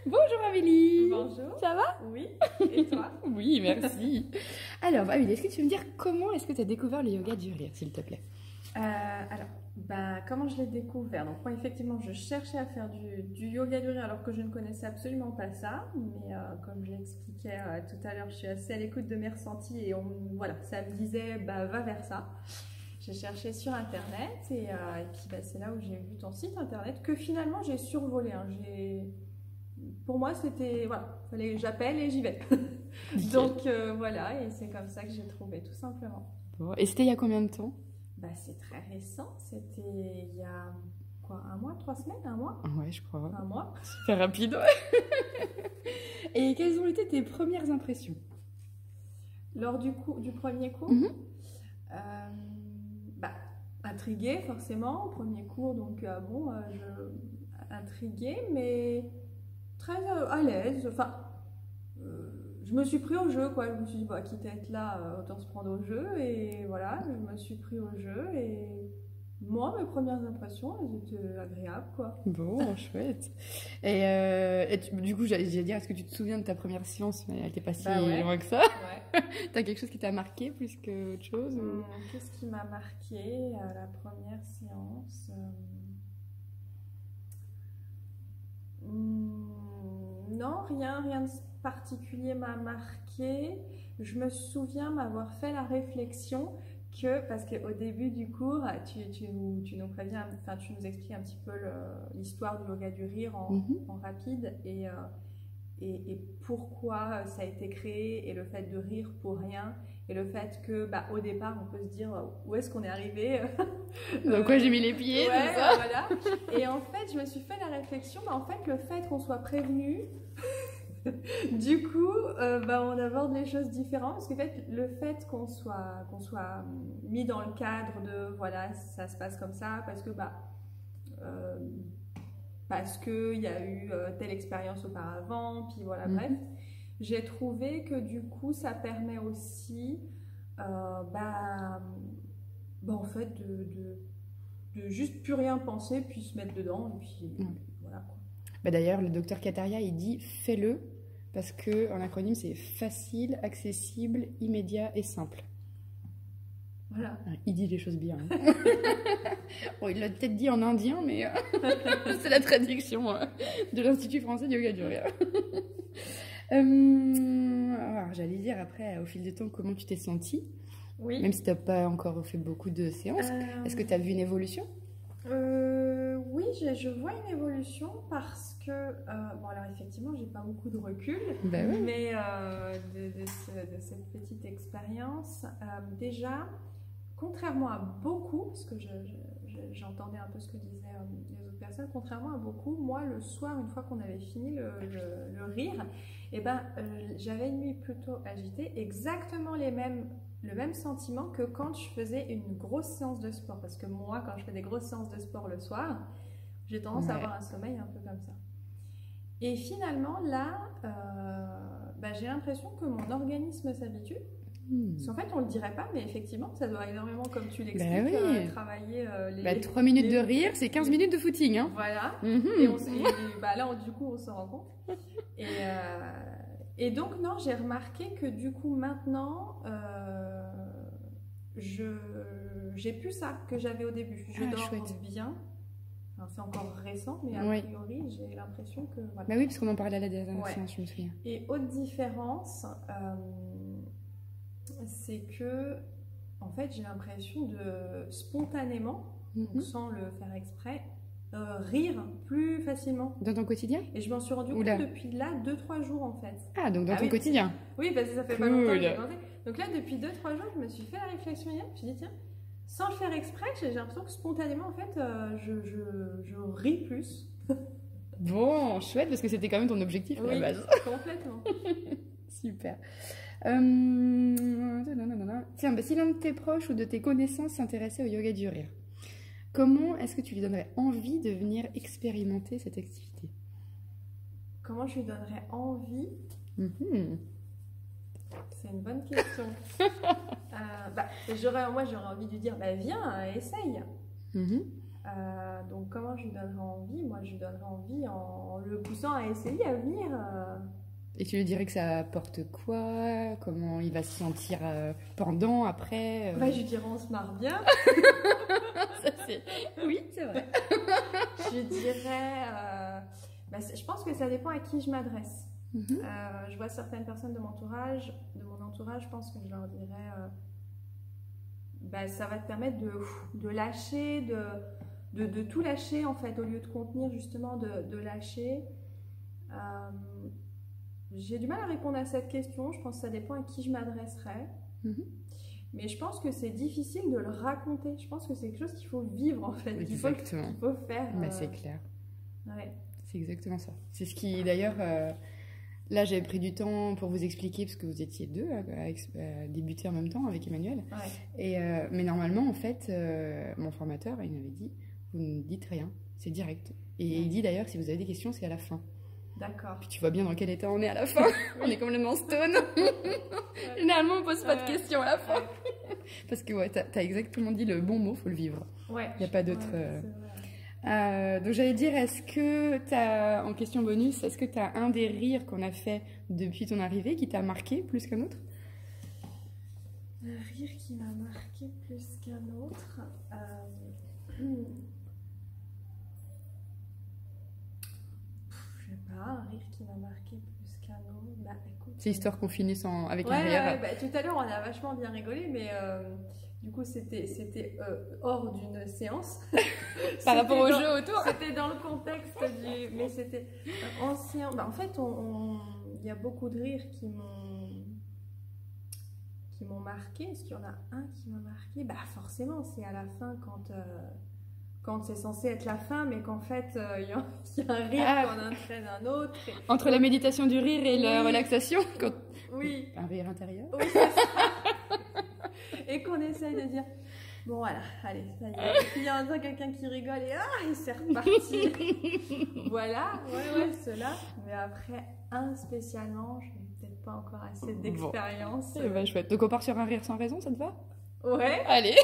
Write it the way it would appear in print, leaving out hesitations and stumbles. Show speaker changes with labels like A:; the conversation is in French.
A: Bonjour Amélie.
B: Bonjour.
A: Ça va?
B: Oui. Et toi?
A: Oui, merci. Alors Amélie, est-ce que tu peux me dire comment est-ce que tu as découvert le yoga du rire, s'il te plaît?
B: Comment je l'ai découvert? Donc moi, effectivement, je cherchais à faire du yoga du rire alors que je ne connaissais absolument pas ça. Mais comme je l'expliquais tout à l'heure, je suis assez à l'écoute de mes ressentis et voilà, ça me disait, va vers ça. J'ai cherché sur Internet et puis c'est là où j'ai vu ton site Internet que finalement j'ai survolé. Hein. Pour moi, c'était, voilà, j'appelle et j'y vais. Donc voilà, et c'est comme ça que j'ai trouvé, tout simplement.
A: Bon, et c'était il y a combien de temps?
B: C'est très récent, c'était il y a quoi, un mois, 3 semaines, un mois?
A: Ouais, je crois.
B: Un mois.
A: Super rapide, ouais. Et quelles ont été tes premières impressions?
B: Lors du premier cours, intriguée forcément, premier cours, donc intriguée, mais très à l'aise. Enfin, je me suis pris au jeu, quoi. Je me suis dit, quitte à être là, autant se prendre au jeu. Et voilà, je me suis pris au jeu. Et moi, mes premières impressions, elles étaient agréables, quoi.
A: Bon, chouette. Du coup, j'allais dire, est-ce que tu te souviens de ta première séance? Mais elle n'était pas si loin que ça.
B: Ouais.
A: T'as quelque chose qui t'a marqué plus qu'autre chose
B: Qu'est-ce qui m'a marqué à la première séance? Non, rien de particulier m'a marqué. Je me souviens m'avoir fait la réflexion parce qu'au début du cours, tu nous préviens, enfin tu nous expliques un petit peu l'histoire du yoga du rire en rapide et pourquoi ça a été créé et le fait de rire pour rien et le fait que au départ on peut se dire où est-ce qu'on est arrivé
A: dans quoi j'ai mis les pieds,
B: ouais,
A: tout ça.
B: voilà. Et en fait je me suis fait la réflexion en fait le fait qu'on soit prévenu du coup on aborde les choses différentes parce que le fait qu'on soit mis dans le cadre de voilà ça se passe comme ça parce qu'il y a eu telle expérience auparavant, puis voilà, bref. J'ai trouvé que du coup, ça permet aussi, en fait, de juste plus rien penser, puis se mettre dedans, et puis voilà.
A: D'ailleurs, le docteur Kataria, il dit « fais-le » parce qu'en acronyme, c'est facile, accessible, immédiat et simple.
B: Voilà.
A: Il dit les choses bien. Bon, il l'a peut-être dit en indien, mais c'est la traduction de l'Institut français du yoga du rire. Alors, j'allais dire après, au fil du temps, comment tu t'es sentie?
B: Oui.
A: Même si tu n'as pas encore fait beaucoup de séances. Est-ce que tu as vu une évolution?
B: Oui, je vois une évolution parce que, alors effectivement, j'ai pas beaucoup de recul,
A: oui.
B: Mais de cette petite expérience, déjà, contrairement à beaucoup, parce que j'entendais un peu ce que disaient les autres personnes, contrairement à beaucoup, moi, le soir, une fois qu'on avait fini le rire, j'avais une nuit plutôt agitée, exactement le même sentiment que quand je faisais une grosse séance de sport. Parce que moi, quand je fais des grosses séances de sport le soir, j'ai tendance à avoir un sommeil un peu comme ça. Et finalement, là, j'ai l'impression que mon organisme s'habitue. Parce qu'en fait, on ne le dirait pas, mais effectivement, ça doit énormément, comme tu l'expliques, travailler les...
A: 3 minutes de rire, c'est 15 minutes de footing. Hein.
B: Voilà. Là, du coup, on se rend compte. Et donc, non, j'ai remarqué que du coup, maintenant, j'ai plus ça que j'avais au début. Je dors bien. Enfin, c'est encore récent, mais a priori, j'ai l'impression que... Voilà.
A: Oui, parce qu'on en parlait à la dernière séance, je me souviens.
B: Et autre différence, c'est que, en fait, j'ai l'impression de spontanément, donc sans le faire exprès, rire plus facilement.
A: Dans ton quotidien?
B: Et je m'en suis rendu compte depuis là 2-3 jours en fait.
A: Ah, donc dans ton quotidien?
B: Oui, parce que ça fait pas longtemps que j'ai pensé. Donc là, depuis 2-3 jours, je me suis fait la réflexion hier. Je me suis dit, tiens, sans le faire exprès, j'ai l'impression que spontanément, en fait, je ris plus.
A: Bon, chouette, parce que c'était quand même ton objectif à la base.
B: Complètement.
A: Super. Tiens, si l'un de tes proches ou de tes connaissances s'intéressait au yoga du rire, comment est-ce que tu lui donnerais envie de venir expérimenter cette activité?
B: Comment je lui donnerais envie? C'est une bonne question. Moi, j'aurais envie de lui dire, viens, essaye. Donc comment je lui donnerai envie? Moi, je lui donnerai envie en le poussant à essayer à venir.
A: Et tu lui dirais que ça apporte quoi? Comment il va se sentir pendant, après
B: Bah, je lui dirais on se marre bien.
A: Ça, oui, c'est vrai.
B: Je lui dirais... je pense que ça dépend à qui je m'adresse. Je vois certaines personnes de mon entourage, je pense que je leur dirais ça va te permettre de lâcher, de tout lâcher en fait, au lieu de contenir justement, de lâcher. J'ai du mal à répondre à cette question, je pense que ça dépend à qui je m'adresserais. Mais je pense que c'est difficile de le raconter, je pense que c'est quelque chose qu'il faut vivre en fait, qu'il faut faire.
A: Mais c'est clair.
B: Ouais.
A: C'est exactement ça. C'est ce qui d'ailleurs... Là, j'avais pris du temps pour vous expliquer, parce que vous étiez deux à débuter en même temps avec Emmanuel.
B: Ouais.
A: Mais normalement, en fait, mon formateur, il m'avait dit, vous ne dites rien, c'est direct. Et il dit d'ailleurs que si vous avez des questions, c'est à la fin.
B: D'accord.
A: Puis tu vois bien dans quel état on est à la fin. On est complètement stone. Généralement, on ne pose pas de questions à la fin. Parce que t'as exactement dit le bon mot, il faut le vivre.
B: Ouais.
A: Il n'y a pas d'autre... donc j'allais dire, est-ce que tu as, en question bonus, est-ce que tu as un des rires qu'on a fait depuis ton arrivée qui t'a marqué plus qu'un autre?
B: Un rire qui m'a marqué plus qu'un autre. Je sais pas, un rire qui m'a marqué plus qu'un autre. Bah, écoute,
A: c'est histoire qu'on finisse avec un rire.
B: Tout à l'heure, on a vachement bien rigolé, mais du coup, c'était hors d'une séance.
A: Par rapport au jeu autour.
B: C'était dans le contexte du... Mais c'était ancien... en fait, il y a beaucoup de rires qui m'ont marqué. Est-ce qu'il y en a un qui m'a marqué? Forcément, c'est à la fin quand c'est censé être la fin, mais qu'en fait, il y a un rire qu'on entraîne un autre.
A: Entre la méditation du rire et la relaxation,
B: oui.
A: Un rire intérieur.
B: Oui, c'est ça. Et qu'on essaye de dire, bon voilà, allez, ça y est. Et puis il y a quelqu'un qui rigole et c'est reparti. Voilà, ouais, cela. Mais après, spécialement, je n'ai peut-être pas encore assez d'expérience.
A: Chouette. Donc on part sur un rire sans raison, ça te va?
B: Ouais.
A: Allez.